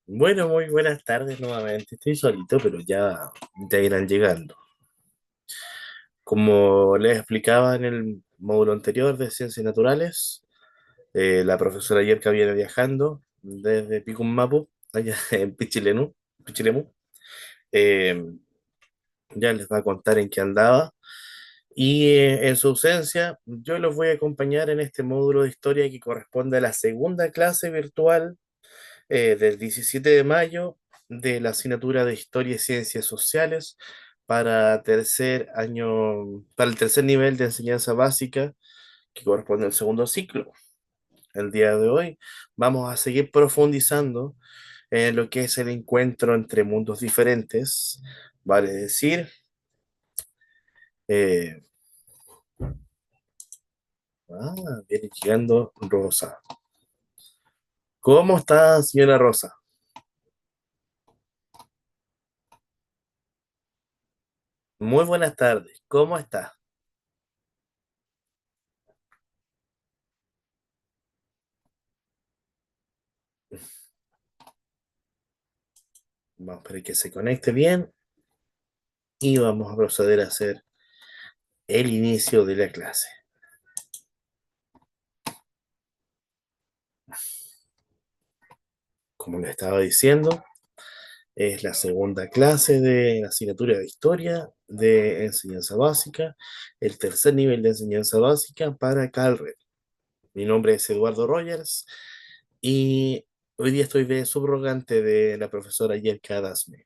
Bueno, muy buenas tardes nuevamente. Estoy solito, pero ya irán llegando. Como les explicaba en el módulo anterior de Ciencias Naturales, la profesora ayer que viene viajando desde Picummapu, allá en Pichilemu, eh, ya les va a contar en qué andaba. Y en su ausencia, yo los voy a acompañar en este módulo de historia que corresponde a la segunda clase virtual del 17 de mayo de la asignatura de Historia y Ciencias Sociales para el tercer nivel de enseñanza básica que corresponde al segundo ciclo. El día de hoy vamos a seguir profundizando en lo que es el encuentro entre mundos diferentes, vale decir, eh, viene llegando Rosa. ¿Cómo está, señora Rosa? Muy buenas tardes, ¿cómo está? Vamos a esperar que se conecte bien y vamos a proceder a hacer el inicio de la clase. Como les estaba diciendo, es la segunda clase de la asignatura de historia de enseñanza básica, el tercer nivel de enseñanza básica para Calred. Mi nombre es Eduardo Rogers y hoy día estoy de subrogante de la profesora Yelka Adasme.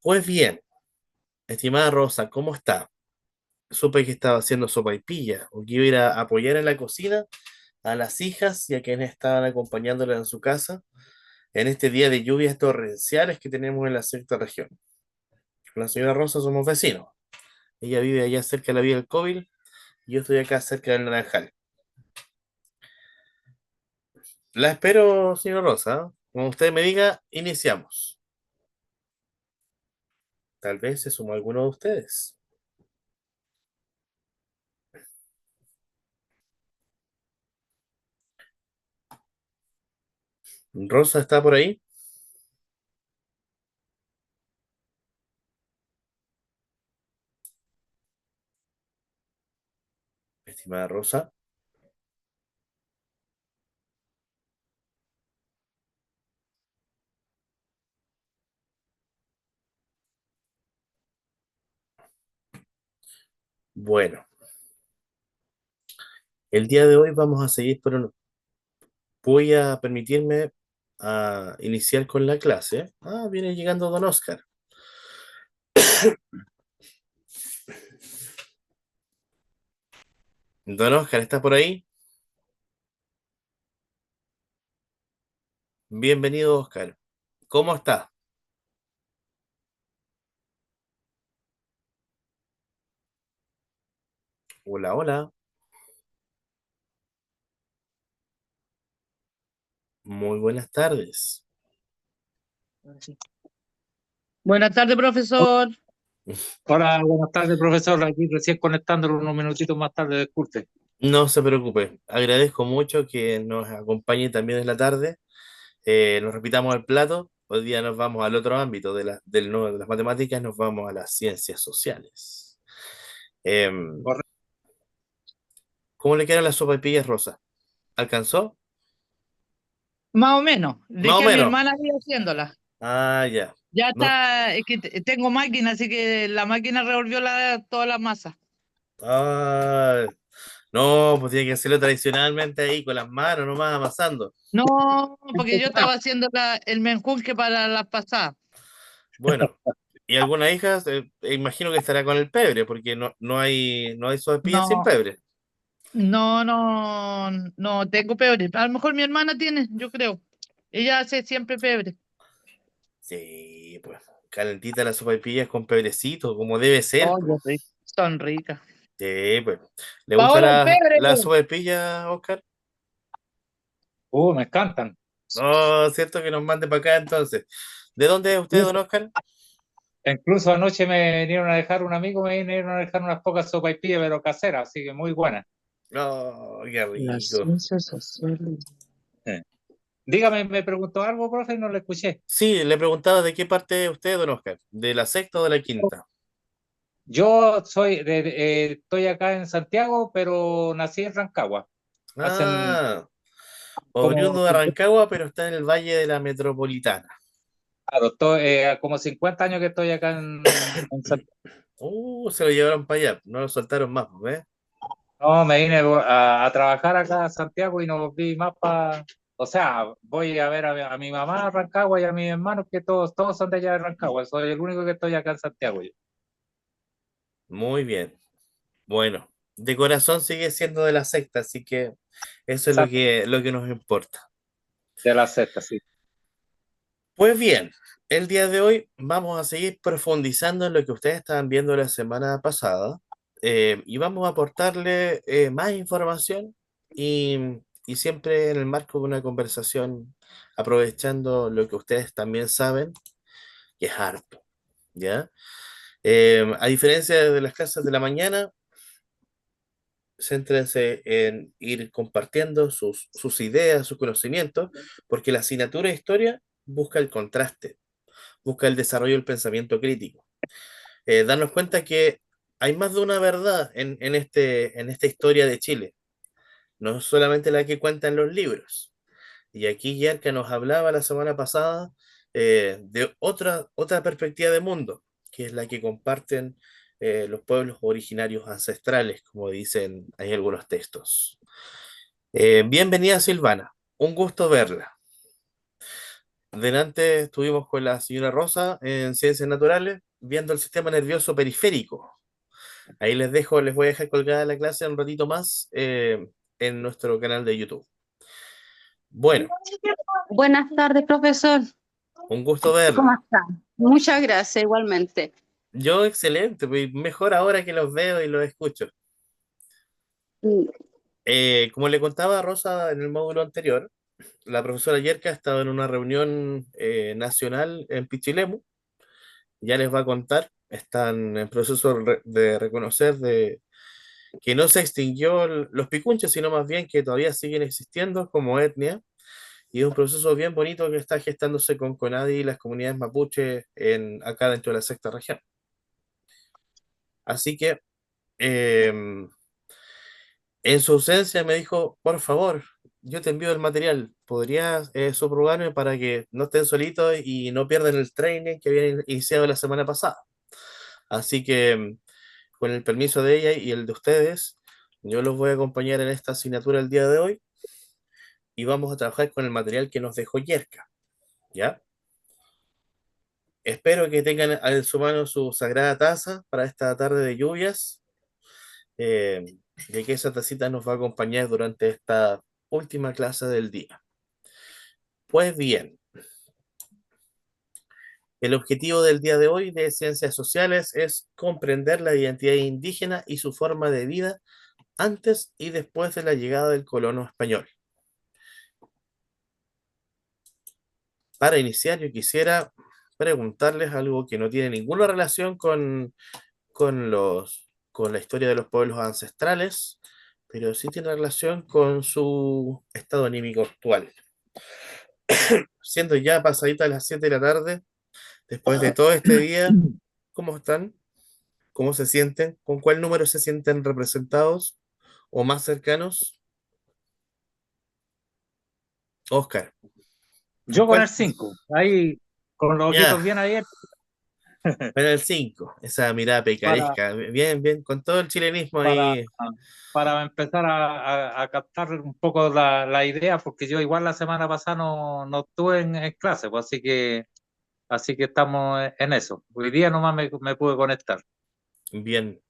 Pues bien, estimada Rosa, ¿cómo está? Supe que estaba haciendo sopaipilla o que iba a ir a apoyar en la cocina a las hijas y a quienes estaban acompañándola en su casa en este día de lluvias torrenciales que tenemos en la sexta región. Con la señora Rosa somos vecinos. Ella vive allá cerca de la vía del Cóbil y yo estoy acá cerca del Naranjal. La espero, señora Rosa. Como usted me diga, iniciamos. Tal vez se suma alguno de ustedes. Rosa está por ahí. Estimada Rosa. Bueno, el día de hoy vamos a seguir, pero voy a permitirme iniciar con la clase. Viene llegando don Oscar. Don Oscar, ¿está por ahí? Bienvenido, Oscar. ¿Cómo está? Hola, hola. Muy buenas tardes. Sí. Buenas tardes, profesor. Hola, buenas tardes, profesor. Aquí recién conectándolo unos minutitos más tarde, disculpe. No se preocupe. Agradezco mucho que nos acompañe también en la tarde. Nos repitamos el plato. Hoy día nos vamos al otro ámbito de las matemáticas, nos vamos a las ciencias sociales. Em, Correcto. ¿Cómo le quedan las sopaipillas rosas? ¿Alcanzó? Más o menos. Más o Dejé a mi menos. hermana ahí haciéndola. Ya. Ya No, está, es que tengo máquina, así que la máquina revolvió toda la masa. ah, no, pues tiene que hacerlo tradicionalmente ahí con las manos, nomás amasando. No, porque yo estaba haciendo el menjunje para las pasadas. Bueno, y alguna hija, imagino que estará con el pebre, porque no hay sopaipillas sin No, pebre. no tengo pebre. A lo mejor mi hermana tiene, yo creo. Ella hace siempre pebre. Sí, pues, calentita las sopaipillas con pebrecito, como debe ser, Oh, pues. qué rico. Son ricas. Sí, pues. ¿Le gusta Ahora el pebre. la sopaipilla, Oscar? Me encantan. No, cierto que nos mande para acá entonces. ¿De dónde es usted, don Incluso, Oscar? incluso anoche me vinieron a dejar un amigo, me vinieron a dejar unas pocas sopaipillas, pero caseras, así que muy buenas. Oh, qué Las rico. ciencias sociales. Sí. Dígame, me preguntó algo, profe, no le escuché. Sí, le preguntaba de qué parte es usted, don Oscar, ¿de la sexta o de la quinta? Yo estoy acá en Santiago, pero nací en Rancagua. Hacen Ah, como oriundo de Rancagua, pero está en el Valle de la Metropolitana. claro, como 50 años que estoy acá en Santiago. Se lo llevaron para allá, no lo soltaron más, ¿ves? No, me vine a trabajar acá a Santiago y no volví más para... O sea, voy a ver a mi mamá a Rancagua y a mis hermanos que todos son de allá de Rancagua. Soy el único que estoy acá en Santiago yo, Muy bien. Bueno, de corazón sigue siendo de la secta, así que eso es Exacto, lo que nos importa. de la sexta, sí. Pues bien, el día de hoy vamos a seguir profundizando en lo que ustedes estaban viendo la semana pasada y vamos a aportarle más información y, y siempre en el marco de una conversación, aprovechando lo que ustedes también saben, que es harto, ¿ya? A diferencia de las clases de la mañana, céntrense en ir compartiendo sus ideas, sus conocimientos, porque la asignatura de historia busca el contraste, busca el desarrollo del pensamiento crítico. Darnos cuenta que hay más de una verdad en esta historia de Chile, no solamente la que cuentan los libros. Y aquí Yarka nos hablaba la semana pasada de otra perspectiva de mundo, que es la que comparten los pueblos originarios ancestrales, como dicen hay algunos textos. Bienvenida Silvana, un gusto verla. Delante estuvimos con la señora Rosa en Ciencias Naturales, viendo el sistema nervioso periférico. Ahí les dejo, les voy a dejar colgada la clase un ratito más en nuestro canal de YouTube. Bueno, Buenas tardes, profesor. un gusto ¿Cómo verla. está? Muchas gracias, igualmente. Yo excelente, pues, mejor ahora que los veo y los escucho. Mm, Como le contaba a Rosa en el módulo anterior, la profesora Yerka ha estado en una reunión nacional en Pichilemu. Ya les va a contar, están en proceso de reconocer que no se extinguió los picunches, sino más bien que todavía siguen existiendo como etnia. Y es un proceso bien bonito que está gestándose con CONADI y las comunidades mapuche acá dentro de la sexta región. Así que em, en su ausencia me dijo, por favor, yo te envío el material, ¿podrías subrogarme para que no estén solitos y no pierdan el training que habían iniciado la semana pasada? Así que, con el permiso de ella y el de ustedes, yo los voy a acompañar en esta asignatura el día de hoy y vamos a trabajar con el material que nos dejó Yerka, ¿ya? Espero que tengan en su mano su sagrada taza para esta tarde de lluvias, de que esa tacita nos va a acompañar durante esta última clase del día. Pues bien, el objetivo del día de hoy de Ciencias Sociales es comprender la identidad indígena y su forma de vida antes y después de la llegada del colono español. Para iniciar, yo quisiera preguntarles algo que no tiene ninguna relación con la historia de los pueblos ancestrales, pero sí tiene relación con su estado anímico actual. Siendo ya pasadita las 7 de la tarde, después de todo este día, ¿cómo están? ¿Cómo se sienten? ¿Con cuál número se sienten representados o más cercanos? Oscar, ¿con Yo con el cuál? 5 ahí con los Ya, ojitos bien abiertos con el 5 esa mirada para, picaresca, bien, bien, con todo el chilenismo para, ahí. para empezar a captar un poco la idea, porque yo igual la semana pasada no estuve en clase, pues así que estamos en eso. Hoy día nomás me pude conectar. Bien,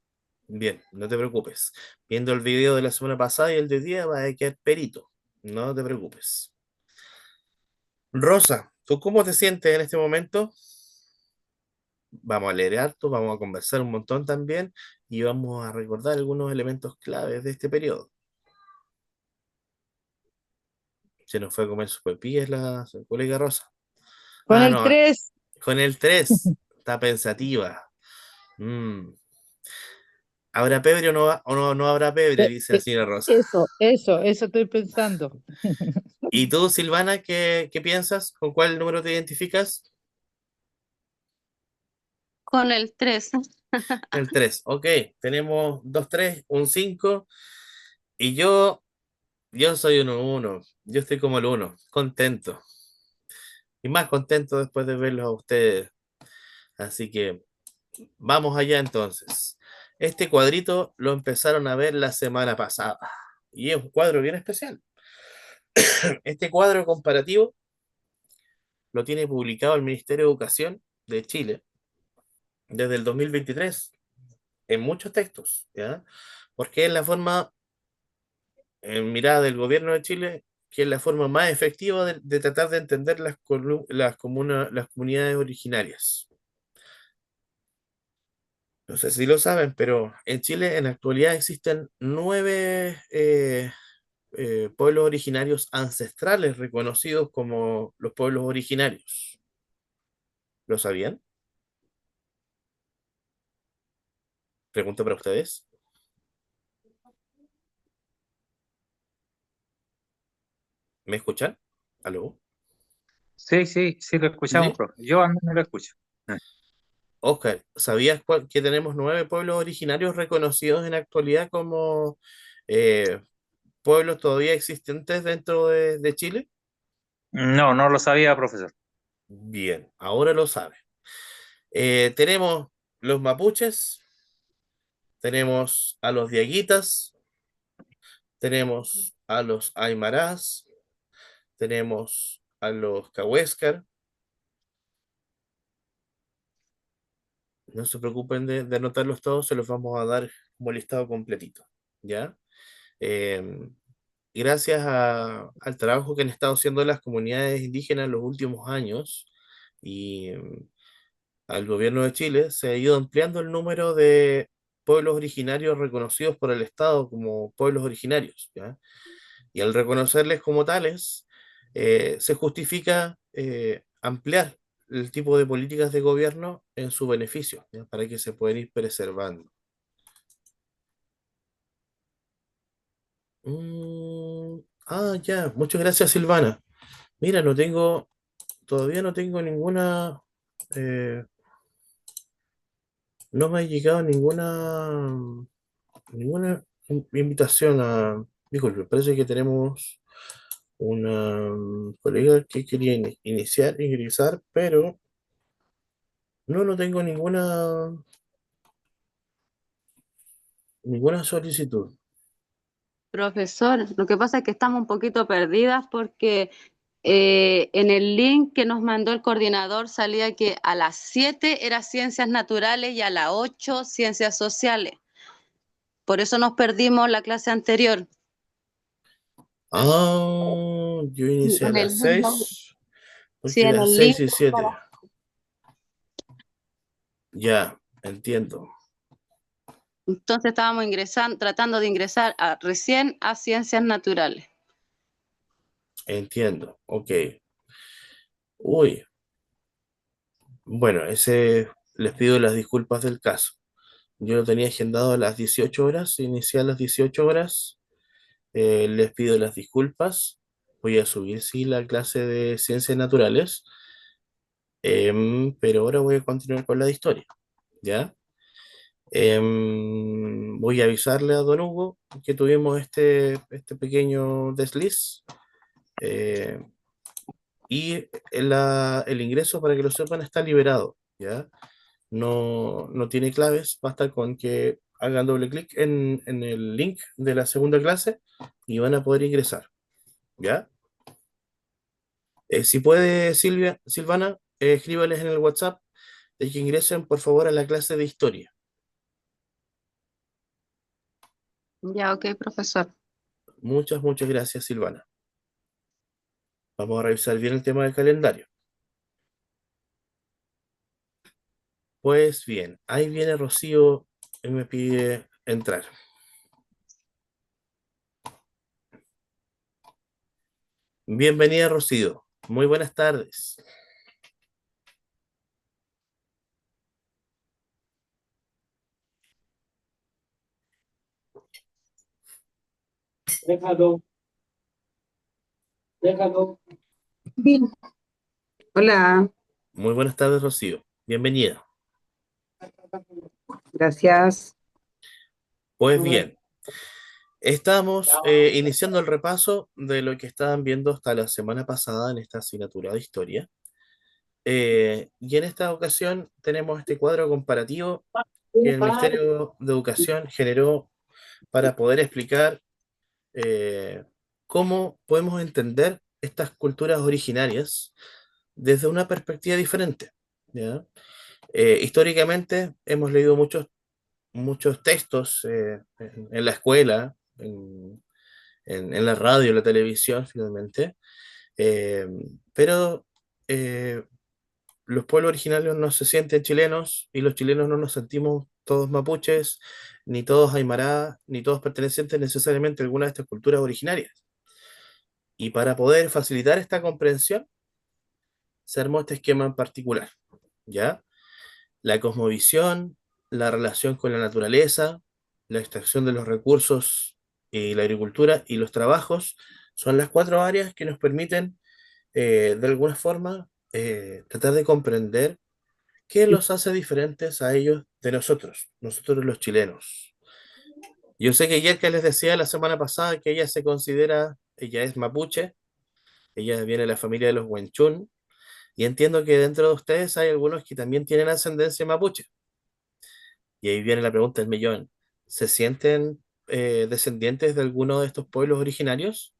bien, no te preocupes. Viendo el video de la semana pasada y el de hoy día, va a quedar perito. No te preocupes. Rosa, ¿tú cómo te sientes en este momento? Vamos a leer harto, vamos a conversar un montón también y vamos a recordar algunos elementos claves de este periodo. Se nos fue a comer sopaipillas la colega Rosa. Con Ah, el no, 3. con el 3 está pensativa. Mm. ¿Habrá pebre o no habrá pebre? Dice la señora Rosa. Eso estoy pensando. ¿Y tú, Silvana, qué piensas? ¿Con cuál número te identificas? Con el 3. El 3. Ok, tenemos dos 3, un 5. Y yo soy un 1. Yo estoy como el 1, contento. Y más contento después de verlos a ustedes. Así que vamos allá entonces. Este cuadrito lo empezaron a ver la semana pasada. Y es un cuadro bien especial. Este cuadro comparativo lo tiene publicado el Ministerio de Educación de Chile desde el 2023 en muchos textos, ¿ya? Porque es la forma, en mirada del gobierno de Chile, que es la forma más efectiva de tratar de entender las comunidades originarias. No sé si lo saben, pero en Chile en la actualidad existen 9 pueblos originarios ancestrales reconocidos como los pueblos originarios. ¿Lo sabían? Pregunto para ustedes. ¿Me escuchan? ¿Aló? Sí, sí, sí lo escuchamos, ¿Sí? profe. Yo al menos lo escucho. Oscar, ¿sabías que tenemos 9 pueblos originarios reconocidos en la actualidad como eh, pueblos todavía existentes dentro de Chile? No, no lo sabía, profesor. Bien, ahora lo sabe. Tenemos los mapuches, tenemos a los diaguitas, tenemos a los aymarás, tenemos a los cahuéscar. No se preocupen de anotarlos todos, se los vamos a dar como listado completito, ¿ya? Eh, Gracias al trabajo que han estado haciendo las comunidades indígenas en los últimos años y al gobierno de Chile, se ha ido ampliando el número de pueblos originarios reconocidos por el Estado como pueblos originarios, ¿ya? Y al reconocerles como tales, se justifica ampliar el tipo de políticas de gobierno en su beneficio, ¿ya? Para que se puedan ir preservando. Ya, muchas gracias, Silvana. Mira, todavía no tengo eh, no me ha llegado ninguna invitación disculpe, parece que tenemos una colega que quería ingresar, pero no tengo ninguna solicitud. Profesor, lo que pasa es que estamos un poquito perdidas porque en el link que nos mandó el coordinador salía que a las 7 era ciencias naturales y a las 8 ciencias sociales. Por eso nos perdimos la clase anterior. Yo inicié a En el las link, 6 sí, porque en las el link. 6 y 7. Ya, entiendo, Entonces estábamos tratando de ingresar recién a ciencias naturales. entiendo. Ok. Uy, bueno, les pido las disculpas del caso. Yo lo tenía agendado a las 18 horas, inicié a las 18 horas. Les pido las disculpas. Voy a subir, sí, la clase de ciencias naturales, pero ahora voy a continuar con la de historia, ¿ya? Voy a avisarle a don Hugo que tuvimos este pequeño desliz eh, y el ingreso, para que lo sepan, está liberado, ¿ya? No tiene claves, basta con que hagan doble clic en el link de la segunda clase y van a poder ingresar, ¿ya? Si puede, Silvana, escríbales en el WhatsApp de que ingresen por favor a la clase de historia. Ya, ok, profesor. Muchas gracias, Silvana. Vamos a revisar bien el tema del calendario. Pues bien, ahí viene Rocío y me pide entrar. Bienvenida, Rocío. Muy buenas tardes. Bien. Hola, Muy buenas tardes, Rocío. Bienvenida. gracias. Pues bien, estamos iniciando el repaso de lo que estaban viendo hasta la semana pasada en esta asignatura de historia. Y en esta ocasión tenemos este cuadro comparativo que el Ministerio de Educación generó para poder explicar cómo podemos entender estas culturas originarias desde una perspectiva diferente. ¿Ya? Históricamente hemos leído muchos textos en la escuela, en la radio, en la televisión, finalmente, eh, pero eh, los pueblos originarios no se sienten chilenos y los chilenos no nos sentimos todos mapuches, ni todos aymara, ni todos pertenecientes necesariamente a alguna de estas culturas originarias. Y para poder facilitar esta comprensión, se armó este esquema en particular, ¿ya? La cosmovisión, la relación con la naturaleza, la extracción de los recursos y la agricultura y los trabajos son las cuatro áreas que nos permiten, de alguna forma, tratar de comprender qué los hace diferentes a ellos de nosotros los chilenos. Yo sé que Yerka les decía la semana pasada que ella es mapuche, ella viene de la familia de los Huenchún, y entiendo que dentro de ustedes hay algunos que también tienen ascendencia mapuche. Y ahí viene la pregunta del millón. ¿Se sienten descendientes de alguno de estos pueblos originarios?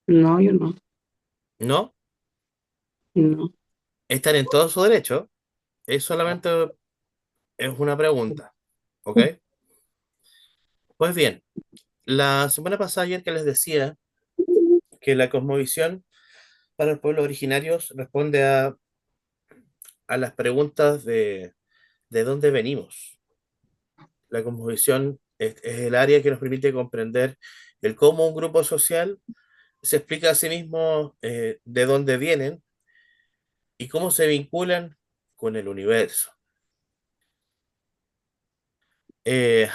No, yo no. ¿No? No. Están en todo su derecho. Es solamente es una pregunta. ¿Ok? Pues bien, la semana pasada ayer que les decía que la cosmovisión para los pueblos originarios responde a las preguntas de dónde venimos. La cosmovisión es el área que nos permite comprender el cómo un grupo social se explica a sí mismo de dónde vienen y cómo se vinculan con el universo.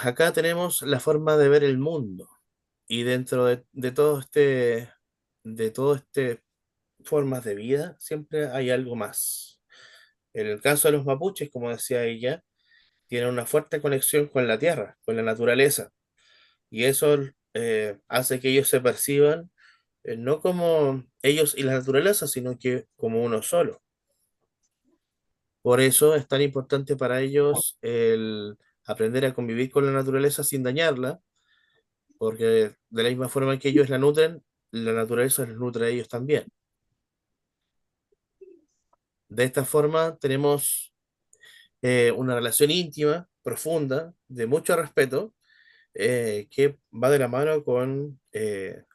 Acá tenemos la forma de ver el mundo y dentro de todo este formas de vida siempre hay algo más. En el caso de los mapuches, como decía ella, tienen una fuerte conexión con la tierra, con la naturaleza, y eso hace que ellos se perciban no como ellos y la naturaleza, sino que como uno solo. Por eso es tan importante para ellos el aprender a convivir con la naturaleza sin dañarla, porque de la misma forma que ellos la nutren, la naturaleza les nutre a ellos también. De esta forma tenemos una relación íntima, profunda, de mucho respeto, que va de la mano con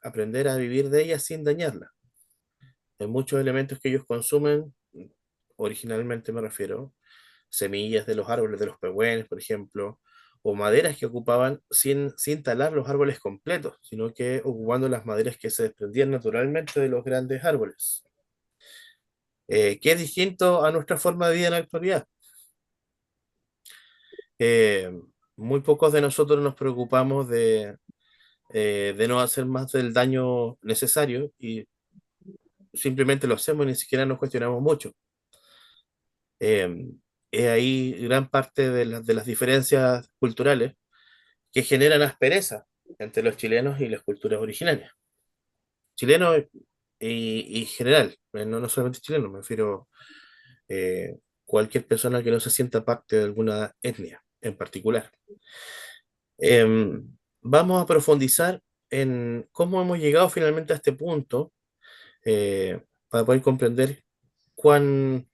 aprender a vivir de ella sin dañarla. En muchos elementos que ellos consumen, originalmente me refiero, semillas de los árboles de los pehuenes, por ejemplo, o maderas que ocupaban sin talar los árboles completos, sino que ocupando las maderas que se desprendían naturalmente de los grandes árboles. Que es distinto a nuestra forma de vida en la actualidad. Eh, Muy pocos de nosotros nos preocupamos de no hacer más del daño necesario y simplemente lo hacemos y ni siquiera nos cuestionamos mucho. Eh, es ahí gran parte de las diferencias culturales que generan aspereza entre los chilenos y las culturas originarias. Chilenos y general, no solamente chilenos, me refiero eh, cualquier persona que no se sienta parte de alguna etnia en particular. Vamos a profundizar en cómo hemos llegado finalmente a este punto para poder comprender cuán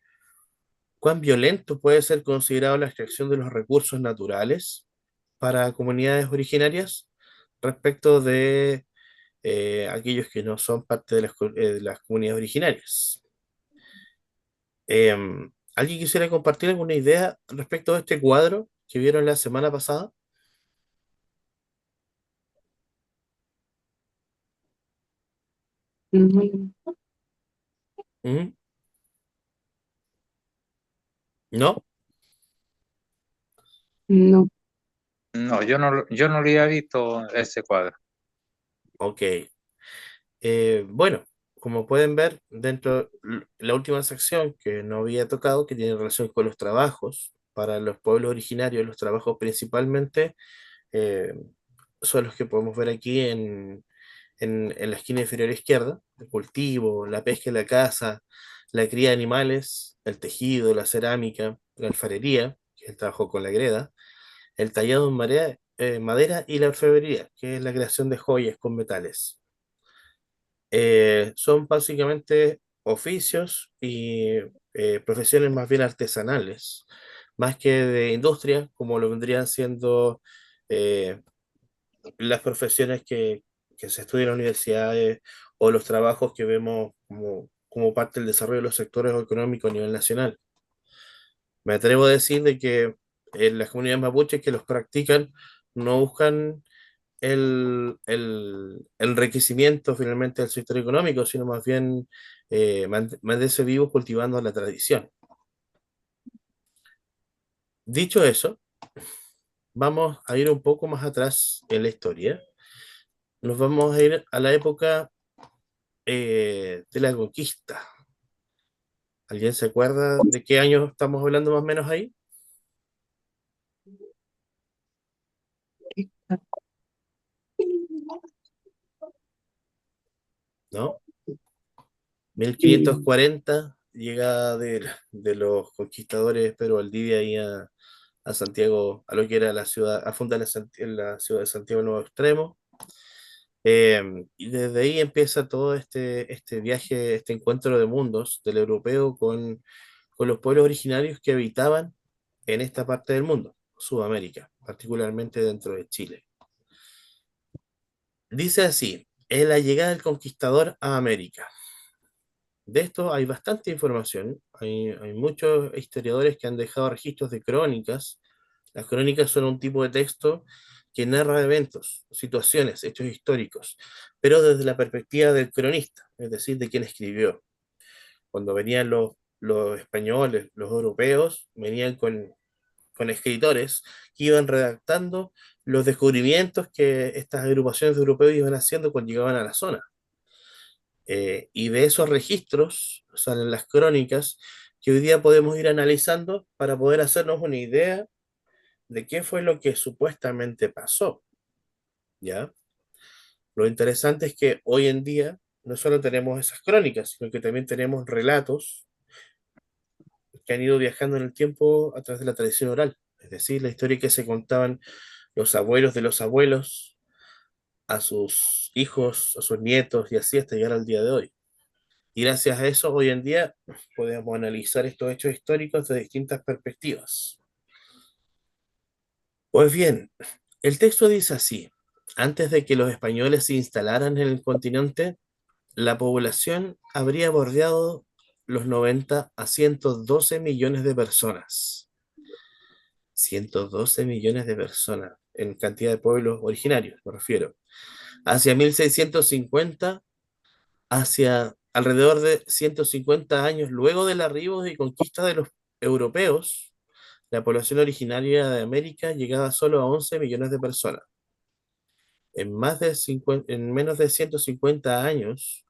violento puede ser considerado la extracción de los recursos naturales para comunidades originarias respecto de aquellos que no son parte de las comunidades originarias. ¿Alguien quisiera compartir alguna idea respecto de este cuadro que vieron la semana pasada? No, ¿Mm? ¿No? no. No, yo no lo había visto ese cuadro. Ok. Bueno, como pueden ver, dentro de la última sección que no había tocado, que tiene relación con los trabajos, para los pueblos originarios, los trabajos principalmente eh, son los que podemos ver aquí en la esquina inferior izquierda: el cultivo, la pesca y la caza, la cría de animales, el tejido, la cerámica, la alfarería, que es el trabajo con la greda, el tallado en madera y la orfebrería, que es la creación de joyas con metales. Son básicamente oficios y profesiones más bien artesanales, más que de industria, como lo vendrían siendo eh, las profesiones que se estudian en las universidades o los trabajos que vemos como parte del desarrollo de los sectores económicos a nivel nacional. Me atrevo a decir de que en las comunidades mapuches que los practican no buscan el enriquecimiento finalmente del sector económico, sino más bien mantenerse vivos cultivando la tradición. Dicho eso, vamos a ir un poco más atrás en la historia. Nos vamos a ir a la época de la conquista. ¿Alguien se acuerda de qué año estamos hablando más o menos ahí? ¿No? Mm, 1540, llegada de los conquistadores Pedro Valdivia ahí a Santiago, a lo que era la ciudad, a fundar la ciudad de Santiago Nuevo Extremo. Y desde ahí empieza todo este viaje, este encuentro de mundos del europeo con los pueblos originarios que habitaban en esta parte del mundo, Sudamérica, particularmente dentro de Chile. Dice así: es la llegada del conquistador a América. De esto hay bastante información, hay muchos historiadores que han dejado registros de crónicas. Las crónicas son un tipo de texto que narra eventos, situaciones, hechos históricos, pero desde la perspectiva del cronista, es decir, de quien escribió. Cuando venían los españoles, los europeos, venían con escritores que iban redactando los descubrimientos que estas agrupaciones de europeos iban haciendo cuando llegaban a la zona. Y de esos registros salen las crónicas que hoy día podemos ir analizando para poder hacernos una idea de qué fue lo que supuestamente pasó, ¿ya? Lo interesante es que hoy en día no solo tenemos esas crónicas, sino que también tenemos relatos que han ido viajando en el tiempo a través de la tradición oral, es decir, la historia que se contaban los abuelos de los abuelos a sus hijos, a sus nietos y así hasta llegar al día de hoy. Y gracias a eso, hoy en día podemos analizar estos hechos históricos de distintas perspectivas. Pues bien, el texto dice así: antes de que los españoles se instalaran en el continente, la población habría bordeado los 90 a 112 millones de personas. 112 millones de personas en cantidad de pueblos originarios, me refiero. Hacia 1650, hacia alrededor de 150 años luego del arribo y conquista de los europeos, la población originaria de América llegaba solo a 11 millones de personas. En menos de 150 años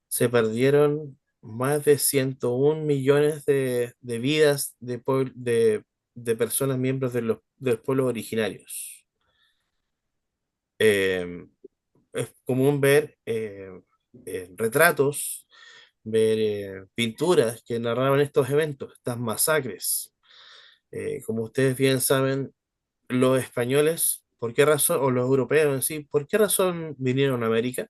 se perdieron más de 101 millones de vidas de personas miembros de los pueblos originarios. Eh, es común ver retratos, ver pinturas que narraban estos eventos, estas masacres. Como ustedes bien saben, los españoles, ¿por qué razón, o los europeos en sí, por qué razón vinieron a América?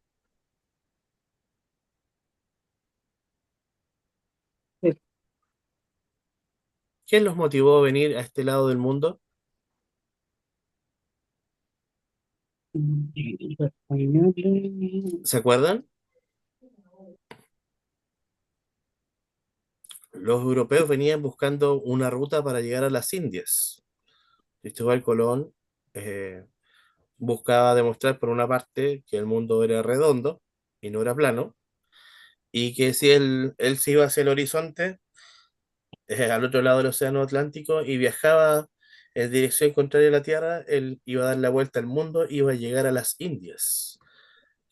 sí. ¿Qué los motivó a venir a este lado del mundo? Los españoles. ¿Se acuerdan? Los europeos venían buscando una ruta para llegar a las Indias. Cristóbal Colón eh, buscaba demostrar por una parte que el mundo era redondo y no era plano, y que si él se iba hacia el horizonte, al otro lado del Océano Atlántico, y viajaba en dirección contraria a la Tierra, él iba a dar la vuelta al mundo, iba a llegar a las Indias,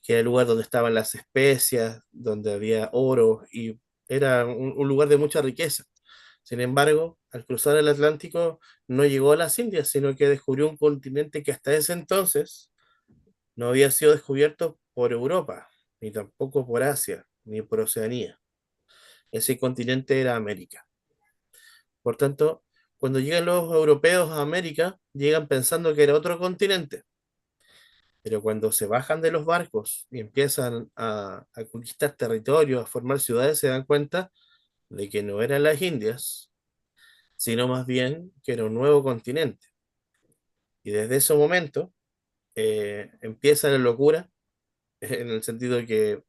que era el lugar donde estaban las especias, donde había oro, y era un lugar de mucha riqueza. Sin embargo, al cruzar el Atlántico, no llegó a las Indias, sino que descubrió un continente que hasta ese entonces no había sido descubierto por Europa, ni tampoco por Asia, ni por Oceanía. Ese continente era América. Por tanto, cuando llegan los europeos a América, llegan pensando que era otro continente, pero cuando se bajan de los barcos y empiezan a conquistar territorios, a formar ciudades, se dan cuenta de que no eran las Indias, sino más bien que era un nuevo continente. Y desde ese momento empieza la locura, en el sentido de que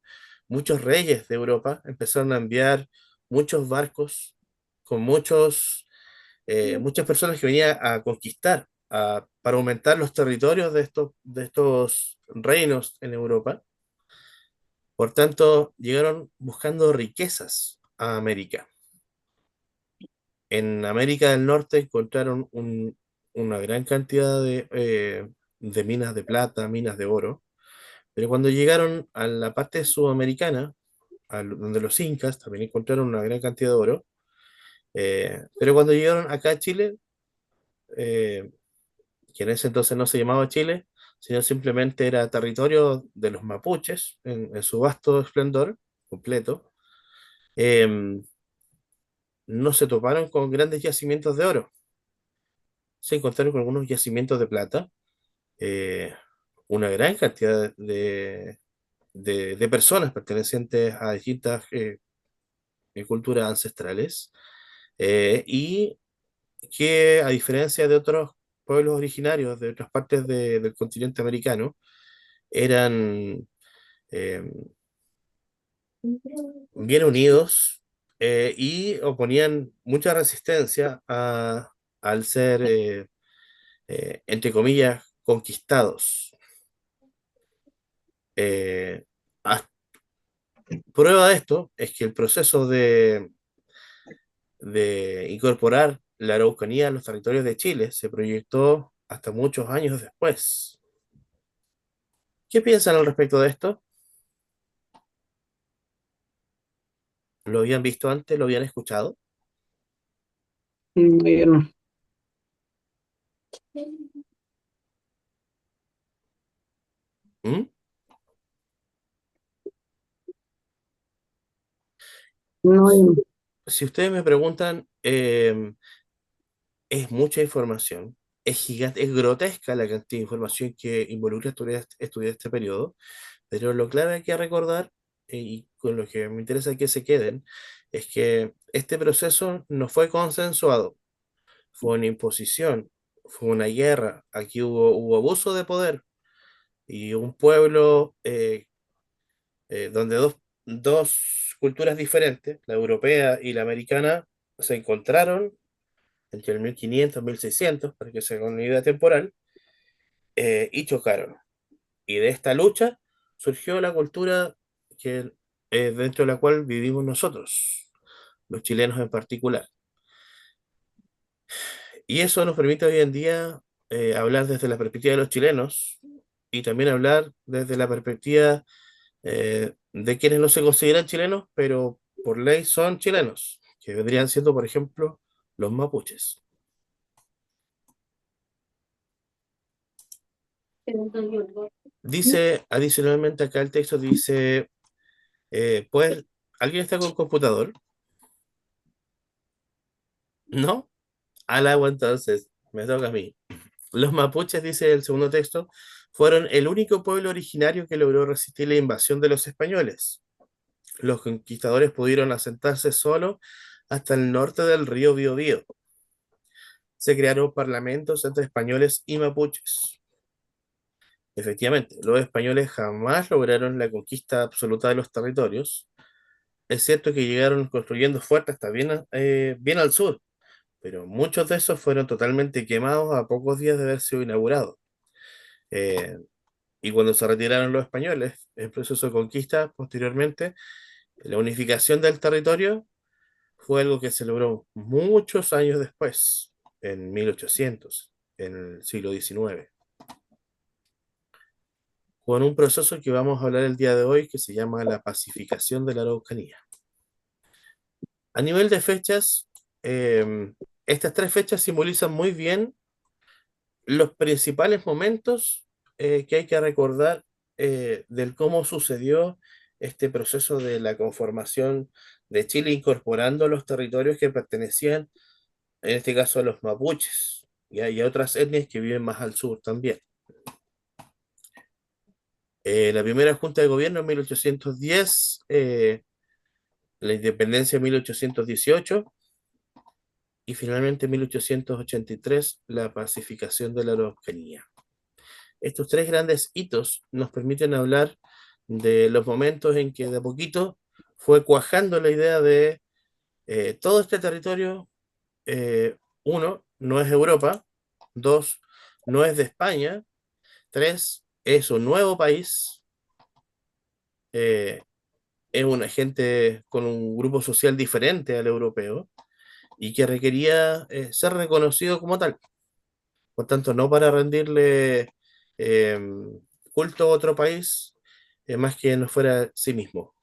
muchos reyes de Europa empezaron a enviar muchos barcos con muchas personas que venían a conquistar, para aumentar los territorios de estos reinos en Europa. Por tanto, llegaron buscando riquezas a América. En América del Norte encontraron una gran cantidad de minas de plata, minas de oro, pero cuando llegaron a la parte sudamericana, donde los incas también encontraron una gran cantidad de oro, pero cuando llegaron acá a Chile, eh, que en ese entonces no se llamaba Chile, sino simplemente era territorio de los mapuches en su vasto esplendor completo, eh, no se toparon con grandes yacimientos de oro, se encontraron con algunos yacimientos de plata, eh, una gran cantidad de personas pertenecientes a distintas culturas ancestrales, y que a diferencia de otros pueblos originarios de otras partes del continente americano, eran eh, bien unidos, y oponían mucha resistencia al ser, entre comillas, conquistados. Eh, as- Prueba de esto es que el proceso de incorporar la Araucanía a los territorios de Chile se proyectó hasta muchos años después. ¿Qué piensan al respecto de esto? ¿Lo habían visto antes? ¿Lo habían escuchado? Yo no. ¿Mm? No, yo no. Si ustedes me preguntan, es mucha información, es gigante, es grotesca la cantidad de información que involucra estudiar este periodo, pero lo clave hay que recordar, y con lo que me interesa que se queden, es que este proceso no fue consensuado, fue una imposición, fue una guerra, aquí hubo abuso de poder y un pueblo, donde dos culturas diferentes, la europea y la americana, se encontraron entre el 1500 y 1600, para que se hagan una idea temporal, y chocaron. Y de esta lucha surgió la cultura que, dentro de la cual vivimos nosotros, los chilenos en particular. Y eso nos permite hoy en día hablar desde la perspectiva de los chilenos y también hablar desde la perspectiva de quienes no se consideran chilenos, pero por ley son chilenos, que vendrían siendo, por ejemplo, los mapuches. Dice, adicionalmente acá el texto dice, pues, ¿alguien está con computador? ¿No? Al agua entonces, me toca a mí. Los mapuches, dice el segundo texto, fueron el único pueblo originario que logró resistir la invasión de los españoles. Los conquistadores pudieron asentarse solo hasta el norte del río Biobío. Se crearon parlamentos entre españoles y mapuches. Efectivamente, los españoles jamás lograron la conquista absoluta de los territorios. Es cierto que llegaron construyendo fuertes hasta bien al sur, pero muchos de esos fueron totalmente quemados a pocos días de haber sido inaugurados. Eh, y cuando se retiraron los españoles, el proceso de conquista posteriormente, la unificación del territorio fue algo que se logró muchos años después. en 1800, en el siglo XIX, con un proceso que vamos a hablar el día de hoy que se llama la pacificación de la Araucanía. A nivel de fechas, estas tres fechas simbolizan muy bien los principales momentos que hay que recordar del cómo sucedió este proceso de la conformación de Chile incorporando los territorios que pertenecían, en este caso, a los mapuches y a otras etnias que viven más al sur también. La primera junta de gobierno en 1810, la independencia en 1818 y finalmente en 1883 la pacificación de la Araucanía. Estos tres grandes hitos nos permiten hablar de los momentos en que de a poquito fue cuajando la idea de todo este territorio, uno, no es Europa, dos, no es de España, tres, es un nuevo país, eh, es una gente con un grupo social diferente al europeo y que requería ser reconocido como tal. Por tanto, no para rendirle eh, culto a otro país, más que no fuera sí mismo.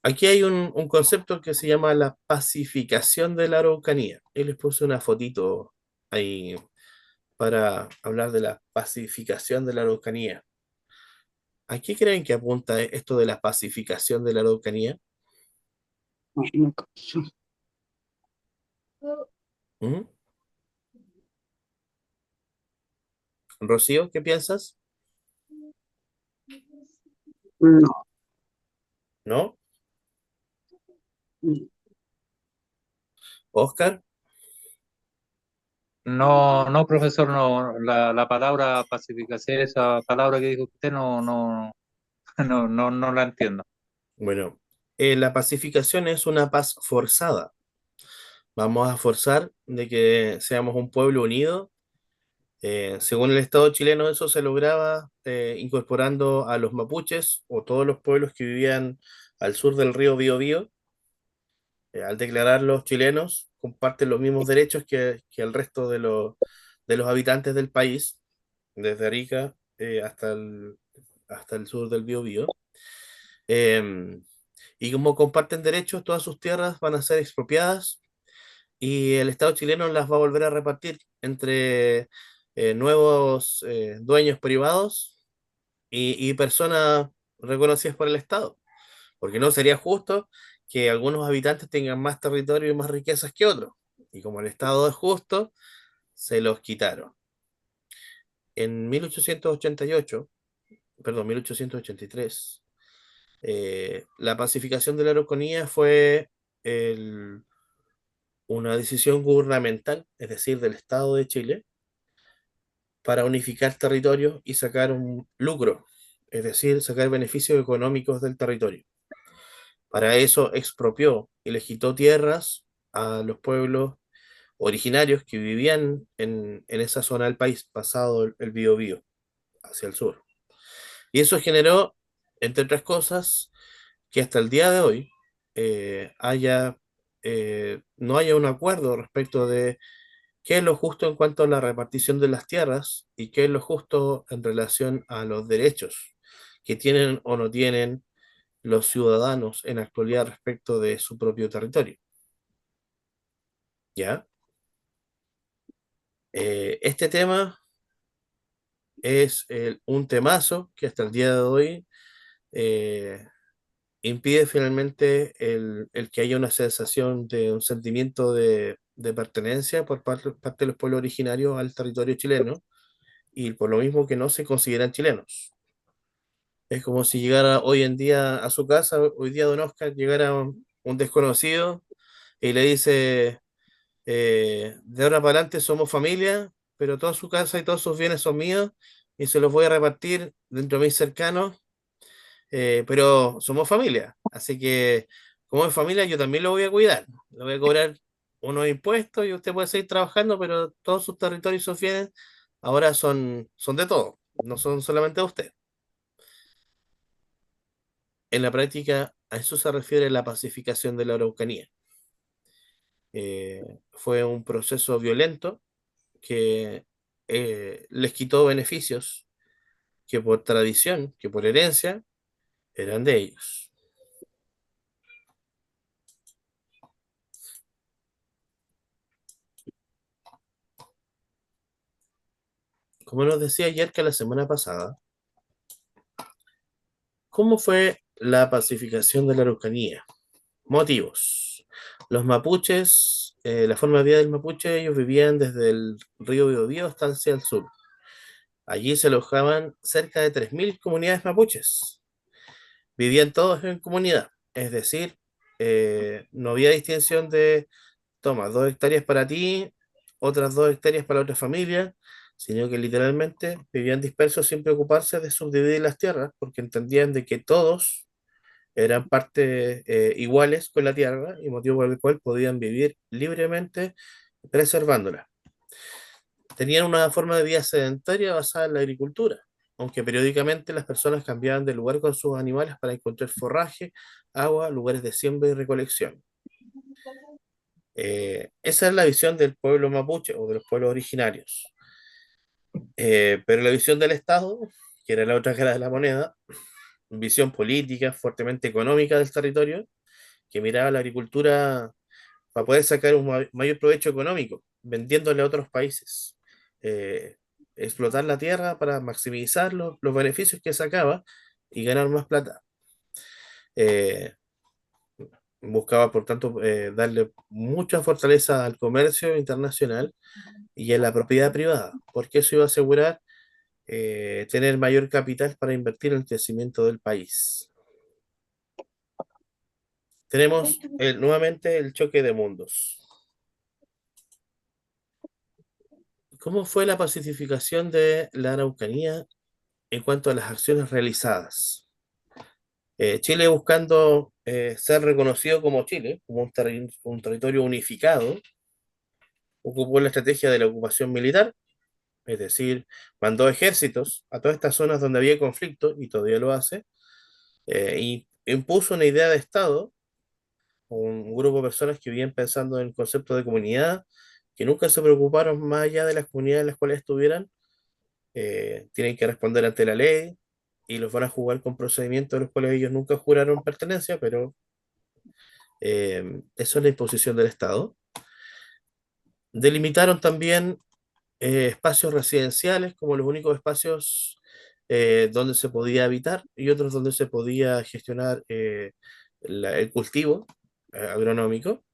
Aquí hay un concepto que se llama la pacificación de la Araucanía. Y les puse una fotito ahí para hablar de la pacificación de la Araucanía. ¿A qué creen que apunta esto de la pacificación de la Araucanía? No, no cacho. ¿Mm? Rocío, ¿qué piensas? No, ¿No? no. ¿Oscar? No, no, profesor, no, la palabra pacificación, esa palabra que dijo usted, no la entiendo. Bueno, la pacificación es una paz forzada. Vamos a forzar de que seamos un pueblo unido. Según el Estado chileno, eso se lograba incorporando a los mapuches o todos los pueblos que vivían al sur del río Biobío. Al declarar los chilenos, comparten los mismos derechos que el resto de los habitantes del país, desde Arica hasta el sur del Biobío. Em, y como comparten derechos, todas sus tierras van a ser expropiadas y el Estado chileno las va a volver a repartir entre nuevos dueños privados y personas reconocidas por el Estado, porque no sería justo que algunos habitantes tengan más territorio y más riquezas que otros, y como el Estado es justo, se los quitaron. En 1888, perdón, 1883, la pacificación de la Araucanía fue el una decisión gubernamental, es decir, del Estado de Chile, para unificar territorios y sacar un lucro, es decir, sacar beneficios económicos del territorio. Para eso expropió y le quitó tierras a los pueblos originarios que vivían en esa zona del país, pasado el Biobío, hacia el sur. Y eso generó, entre otras cosas, que hasta el día de hoy no haya un acuerdo respecto de qué es lo justo en cuanto a la repartición de las tierras y qué es lo justo en relación a los derechos que tienen o no tienen los ciudadanos en actualidad respecto de su propio territorio. ¿Ya? Este tema es un temazo que hasta el día de hoy eh, impide finalmente el que haya una sensación de un sentimiento de pertenencia por parte de los pueblos originarios al territorio chileno y por lo mismo que no se consideran chilenos. Es como si llegara hoy en día a su casa, hoy día don Oscar, llegara un desconocido y le dice, de ahora para adelante somos familia, pero toda su casa y todos sus bienes son míos y se los voy a repartir dentro de mis cercanos, pero somos familia. Así que como es familia, yo también lo voy a cuidar. Le voy a cobrar unos impuestos y usted puede seguir trabajando, pero todos sus territorios y sus bienes ahora son de todos, no son solamente de usted. En la práctica, a eso se refiere la pacificación de la Araucanía. Fue un proceso violento que les quitó beneficios que por tradición, que por herencia, eran de ellos. Como nos decía ayer que la semana pasada, ¿cómo fue la pacificación de la Araucanía? Motivos. Los mapuches, la forma de vida del mapuche, ellos vivían desde el río Biobío hasta hacia el sur. Allí se alojaban cerca de 3.000 comunidades mapuches. Vivían todos en comunidad, es decir, no había distinción de, toma, 2 hectáreas para ti, otras 2 hectáreas para otra familia, sino que literalmente vivían dispersos sin preocuparse de subdividir las tierras, porque entendían de que todos eran partes iguales con la tierra y motivo por el cual podían vivir libremente preservándola. Tenían una forma de vida sedentaria basada en la agricultura, aunque periódicamente las personas cambiaban de lugar con sus animales para encontrar forraje, agua, lugares de siembra y recolección. Esa es la visión del pueblo mapuche o de los pueblos originarios. Pero la visión del Estado, que era la otra cara de la moneda, visión política, fuertemente económica del territorio, que miraba la agricultura para poder sacar un mayor provecho económico, vendiéndole a otros países. Eh, Explotar la tierra para maximizar los beneficios que sacaba y ganar más plata. Eh, Buscaba, por tanto, darle mucha fortaleza al comercio internacional y a la propiedad privada, porque eso iba a asegurar tener mayor capital para invertir en el crecimiento del país. Tenemos nuevamente el choque de mundos. ¿Cómo fue la pacificación de la Araucanía en cuanto a las acciones realizadas? Chile buscando ser reconocido como Chile, como un territorio unificado, ocupó la estrategia de la ocupación militar, es decir, mandó ejércitos a todas estas zonas donde había conflicto, y todavía lo hace, y impuso una idea de Estado, un grupo de personas que vivían pensando en el concepto de comunidad, que nunca se preocuparon más allá de las comunidades en las cuales estuvieran, tienen que responder ante la ley y los van a jugar con procedimientos de los cuales ellos nunca juraron pertenencia, pero eso es la imposición del Estado. Delimitaron también espacios residenciales como los únicos espacios donde se podía habitar y otros donde se podía gestionar el cultivo agronómico.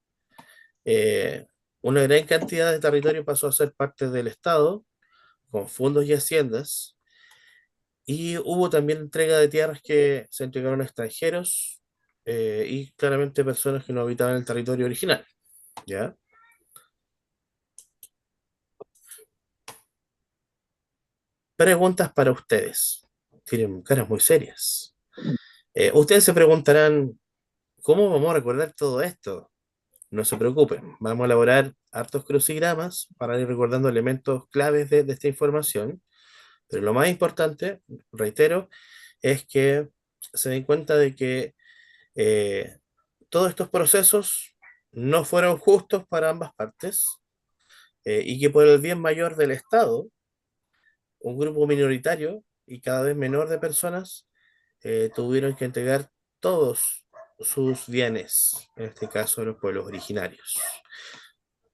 Eh, una gran cantidad de territorio pasó a ser parte del Estado, con fondos y haciendas, y hubo también entrega de tierras que se entregaron a extranjeros y claramente personas que no habitaban el territorio original, ¿ya? Preguntas para ustedes. Tienen caras muy serias. Ustedes se preguntarán, ¿cómo vamos a recordar todo esto? No se preocupen, vamos a elaborar hartos crucigramas para ir recordando elementos claves de esta información, pero lo más importante, reitero, es que se den cuenta de que eh, todos estos procesos no fueron justos para ambas partes y que por el bien mayor del Estado, un grupo minoritario y cada vez menor de personas tuvieron que entregar todos sus bienes, en este caso los pueblos originarios.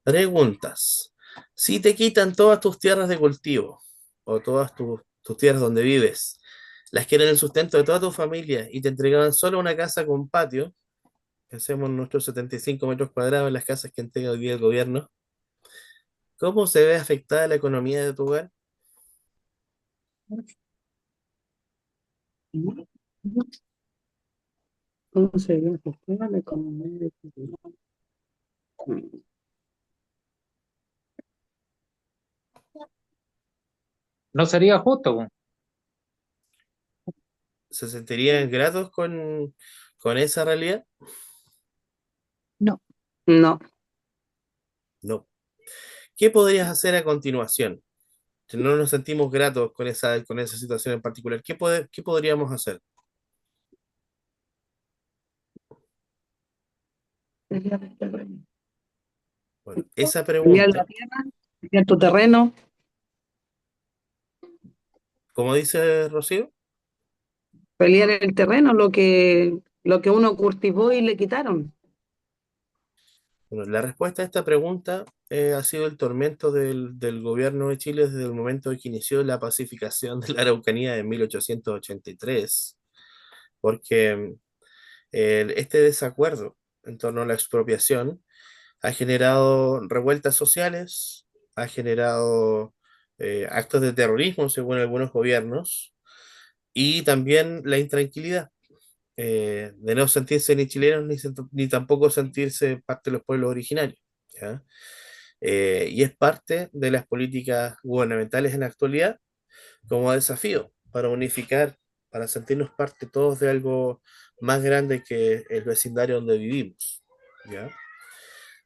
Preguntas. Si te quitan todas tus tierras de cultivo o todas tus tierras donde vives, las que eran el sustento de toda tu familia y te entregaban solo una casa con patio, pensemos en nuestros 75 metros cuadrados en las casas que entrega hoy día el gobierno, ¿cómo se ve afectada la economía de tu hogar? ¿Cómo se ve afectada la economía de tu ciudad? No sería justo, po. ¿Se sentirían gratos con esa realidad? No. No, No. ¿Qué podrías hacer a continuación? Si no nos sentimos gratos con esa situación en particular, ¿qué podríamos hacer? sería de terreno. Bueno, esa Pelear la pregunta, tierra, pelear tu terreno, como dice Rocío, pelear el terreno, lo que uno cultivó y le quitaron. bueno, la respuesta a esta pregunta ha sido el tormento del gobierno de Chile desde el momento en que inició la pacificación de la Araucanía en 1883, porque este desacuerdo en torno a la expropiación ha generado revueltas sociales, ha generado actos de terrorismo según algunos gobiernos y también la intranquilidad de no sentirse ni chilenos ni tampoco sentirse parte de los pueblos originarios. ¿Ya? Y es parte de las políticas gubernamentales en la actualidad como desafío para unificar, para sentirnos parte todos de algo más grande que el vecindario donde vivimos. ¿Ya?